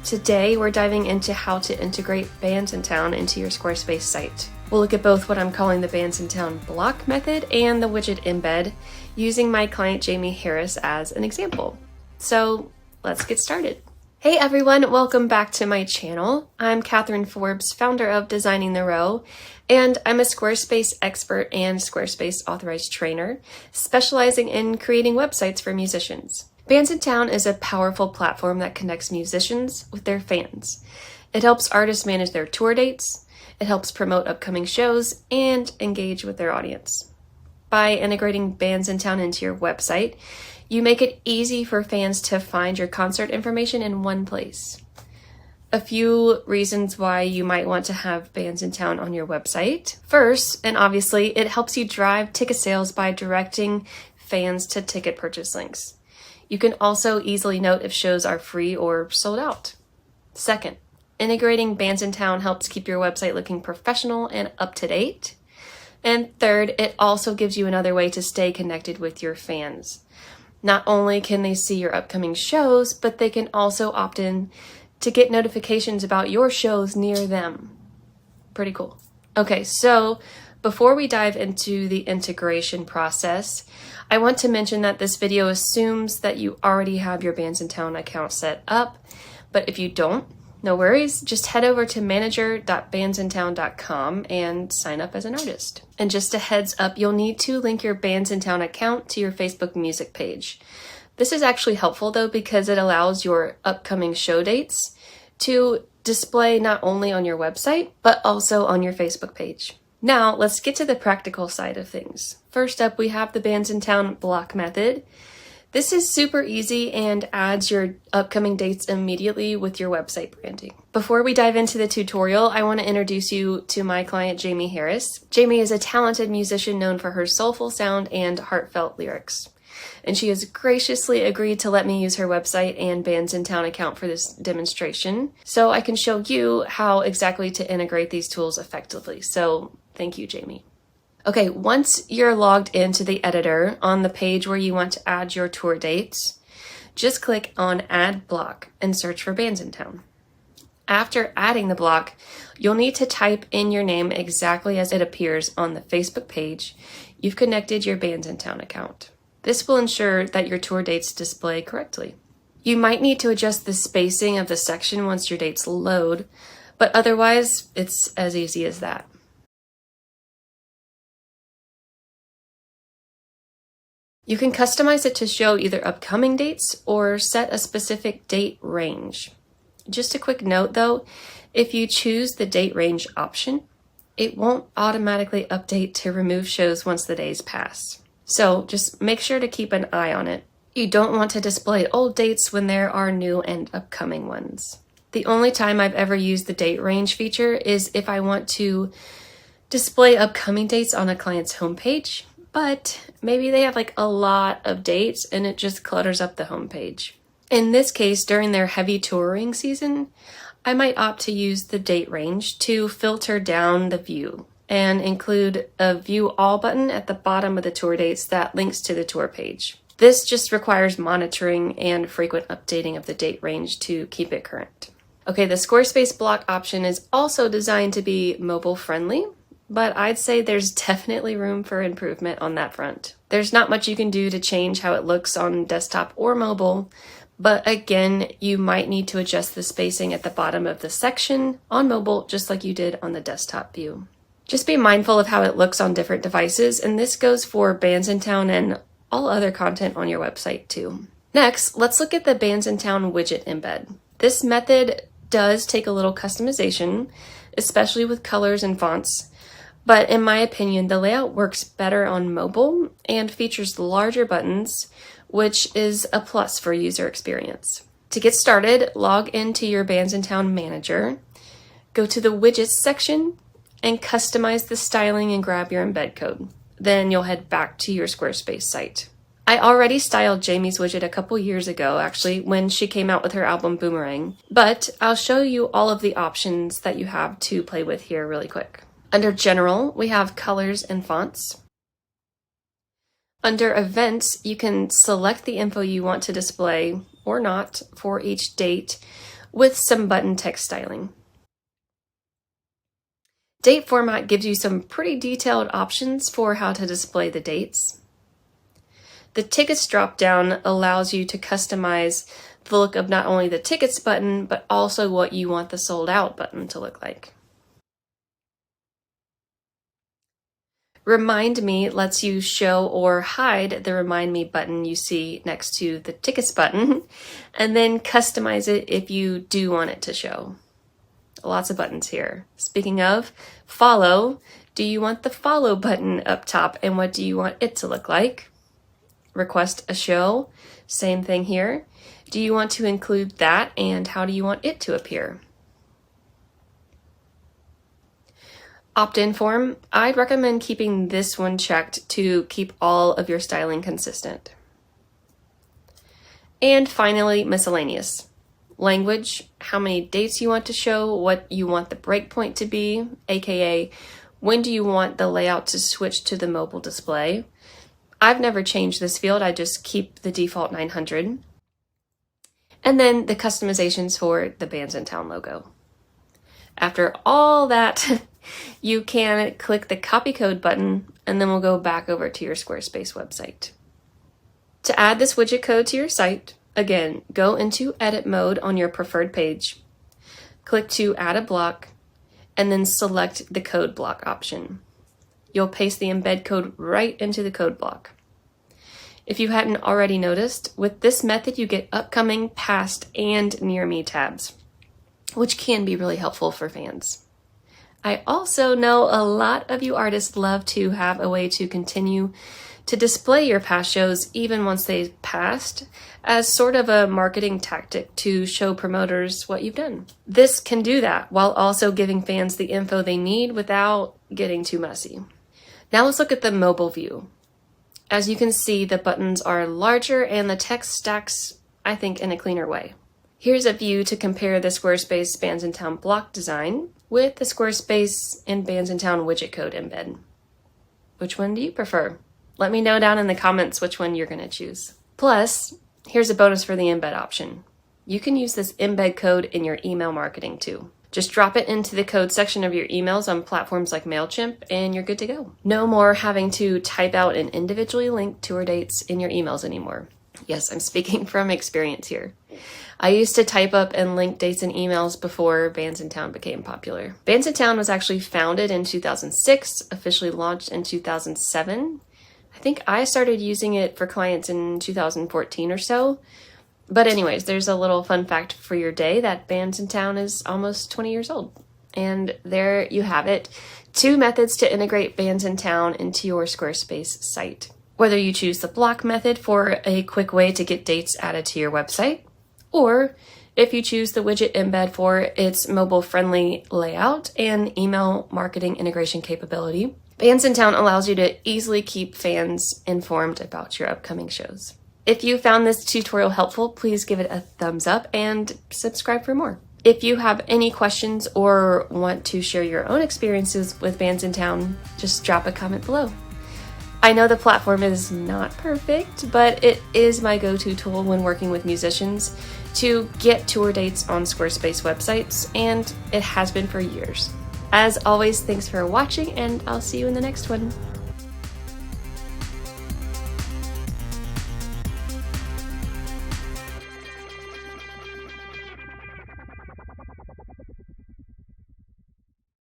Today we're diving into how to integrate Bandsintown into your Squarespace site. We'll look at both what I'm calling the Bandsintown block method and the widget embed, using my client Jaimee Harris as an example. So let's get started. Hey everyone, welcome back to my channel. I'm Catherine Forbes, founder of Designing the Row, and I'm a Squarespace expert and Squarespace authorized trainer, specializing in creating websites for musicians. Bandsintown is a powerful platform that connects musicians with their fans. It helps artists manage their tour dates, it helps promote upcoming shows, and engage with their audience. By integrating Bandsintown into your website, you make it easy for fans to find your concert information in one place. A few reasons why you might want to have Bandsintown on your website. First, and obviously, it helps you drive ticket sales by directing fans to ticket purchase links. You can also easily note if shows are free or sold out. Second, integrating Bandsintown helps keep your website looking professional and up to date. And third, it also gives you another way to stay connected with your fans. Not only can they see your upcoming shows, but they can also opt in to get notifications about your shows near them. Pretty cool. Okay, so before we dive into the integration process, I want to mention that this video assumes that you already have your Bandsintown account set up, but if you don't, no worries, just head over to manager.bandsintown.com and sign up as an artist. And just a heads up, you'll need to link your Bandsintown account to your Facebook music page. This is actually helpful though, because it allows your upcoming show dates to display not only on your website, but also on your Facebook page. Now, let's get to the practical side of things. First up, we have the Bandsintown block method. This is super easy and adds your upcoming dates immediately with your website branding. Before we dive into the tutorial, I want to introduce you to my client, Jaimee Harris. Jaimee is a talented musician known for her soulful sound and heartfelt lyrics. And she has graciously agreed to let me use her website and Bandsintown account for this demonstration, so I can show you how exactly to integrate these tools effectively. So thank you, Jaimee. Okay, once you're logged into the editor on the page where you want to add your tour dates, just click on Add Block and search for Bandsintown. After adding the block, you'll need to type in your name exactly as it appears on the Facebook page you've connected your Bandsintown account. This will ensure that your tour dates display correctly. You might need to adjust the spacing of the section once your dates load, but otherwise, it's as easy as that. You can customize it to show either upcoming dates or set a specific date range. Just a quick note though, if you choose the date range option, it won't automatically update to remove shows once the days pass. So just make sure to keep an eye on it. You don't want to display old dates when there are new and upcoming ones. The only time I've ever used the date range feature is if I want to display upcoming dates on a client's homepage, but maybe they have like a lot of dates and it just clutters up the homepage. In this case, during their heavy touring season, I might opt to use the date range to filter down the view and include a View All button at the bottom of the tour dates that links to the tour page. This just requires monitoring and frequent updating of the date range to keep it current. Okay, the Squarespace block option is also designed to be mobile friendly, but I'd say there's definitely room for improvement on that front. There's not much you can do to change how it looks on desktop or mobile, but again, you might need to adjust the spacing at the bottom of the section on mobile just like you did on the desktop view. Just be mindful of how it looks on different devices, and this goes for Bandsintown and all other content on your website too. Next, let's look at the Bandsintown widget embed. This method does take a little customization, especially with colors and fonts, but in my opinion, the layout works better on mobile and features larger buttons, which is a plus for user experience. To get started, log into your Bandsintown manager, go to the widgets section, and customize the styling and grab your embed code. Then you'll head back to your Squarespace site. I already styled Jaimee's widget a couple years ago, actually, when she came out with her album Boomerang, but I'll show you all of the options that you have to play with here really quick. Under General, we have colors and fonts. Under Events, you can select the info you want to display or not for each date, with some button text styling. Date format gives you some pretty detailed options for how to display the dates. The tickets drop-down allows you to customize the look of not only the tickets button, but also what you want the sold out button to look like. Remind Me lets you show or hide the Remind Me button you see next to the tickets button, and then customize it if you do want it to show. Lots of buttons here. Speaking of, follow. Do you want the follow button up top, and what do you want it to look like? Request a show. Same thing here. Do you want to include that, and how do you want it to appear? Opt-in form. I'd recommend keeping this one checked to keep all of your styling consistent. And finally, miscellaneous. Language, how many dates you want to show, what you want the breakpoint to be, aka when do you want the layout to switch to the mobile display. I've never changed this field, I just keep the default 900. And then the customizations for the Bandsintown logo. After all that, you can click the copy code button, and then we'll go back over to your Squarespace website. To add this widget code to your site, again, go into edit mode on your preferred page, click to add a block, and then select the code block option. You'll paste the embed code right into the code block. If you hadn't already noticed, with this method you get upcoming, past, and near me tabs, which can be really helpful for fans. I also know a lot of you artists love to have a way to continue to display your past shows even once they've passed, as sort of a marketing tactic to show promoters what you've done. This can do that while also giving fans the info they need without getting too messy. Now let's look at the mobile view. As you can see, the buttons are larger and the text stacks, I think, in a cleaner way. Here's a view to compare the Squarespace Bandsintown block design with the Squarespace and Bandsintown widget code embed. Which one do you prefer? Let me know down in the comments which one you're going to choose. Plus, here's a bonus for the embed option. You can use this embed code in your email marketing too. Just drop it into the code section of your emails on platforms like MailChimp and you're good to go. No more having to type out and individually link tour dates in your emails anymore. Yes, I'm speaking from experience here. I used to type up and link dates in emails before Bandsintown became popular. Bandsintown was actually founded in 2006, officially launched in 2007. I think I started using it for clients in 2014 or so. But anyways, there's a little fun fact for your day that Bandsintown is almost 20 years old. And there you have it. 2 methods to integrate Bandsintown into your Squarespace site. Whether you choose the block method for a quick way to get dates added to your website, or if you choose the widget embed for its mobile-friendly layout and email marketing integration capability, Bandsintown allows you to easily keep fans informed about your upcoming shows. If you found this tutorial helpful, please give it a thumbs up and subscribe for more. If you have any questions or want to share your own experiences with Bandsintown, just drop a comment below. I know the platform is not perfect, but it is my go-to tool when working with musicians to get tour dates on Squarespace websites, and it has been for years. As always, thanks for watching, and I'll see you in the next one.